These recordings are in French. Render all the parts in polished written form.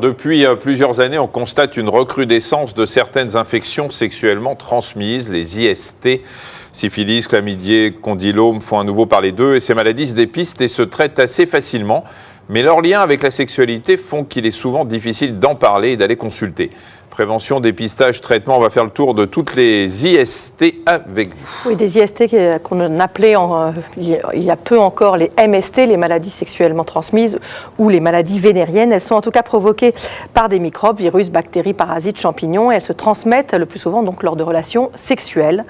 depuis plusieurs années, on constate une recrudescence de certaines infections sexuellement transmises, les IST. Syphilis, chlamydia, condylome font à nouveau parler d'eux et ces maladies se dépistent et se traitent assez facilement. Mais leurs liens avec la sexualité font qu'il est souvent difficile d'en parler et d'aller consulter. Prévention, dépistage, traitement, on va faire le tour de toutes les IST avec vous. Oui, des IST qu'on appelait il y a peu encore les MST, les maladies sexuellement transmises ou les maladies vénériennes. Elles sont en tout cas provoquées par des microbes, virus, bactéries, parasites, champignons et elles se transmettent le plus souvent donc lors de relations sexuelles.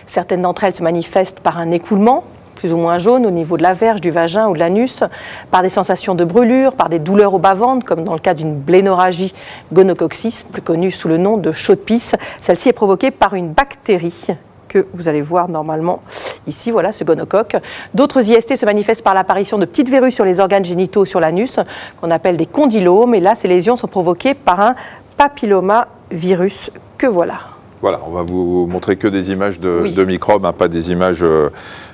Certaines d'entre elles se manifestent par un écoulement, plus ou moins jaune au niveau de la verge, du vagin ou de l'anus, par des sensations de brûlure, par des douleurs au bas-ventre, comme dans le cas d'une blénorragie gonococcis, plus connue sous le nom de chaude-pisse. Celle-ci est provoquée par une bactérie que vous allez voir normalement ici, voilà ce gonocoque. D'autres IST se manifestent par l'apparition de petites verrues sur les organes génitaux, sur l'anus, qu'on appelle des condylomes, et là ces lésions sont provoquées par un papillomavirus que voilà. Voilà, on va vous montrer que des images de microbes, hein, pas des images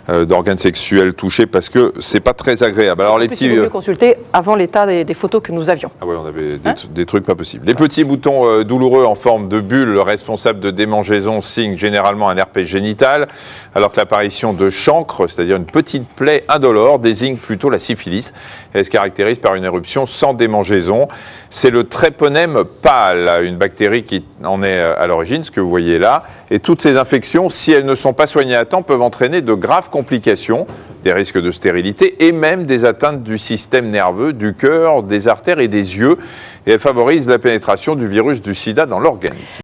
d'organes sexuels touchés, parce que c'est pas très agréable. Alors les petits, il vaut mieux consulter avant l'état des photos que nous avions. Ah oui, on avait des trucs pas possibles. Les petits boutons douloureux en forme de bulle, responsables de démangeaisons, signent généralement un herpès génital, alors que l'apparition de chancre, c'est-à-dire une petite plaie indolore, désigne plutôt la syphilis. Elle se caractérise par une éruption sans démangeaison. C'est le tréponème pâle, une bactérie qui en est à l'origine, ce que vous voyez là. Et toutes ces infections, si elles ne sont pas soignées à temps, peuvent entraîner de graves complications, des risques de stérilité et même des atteintes du système nerveux, du cœur, des artères et des yeux. Et elles favorisent la pénétration du virus du sida dans l'organisme.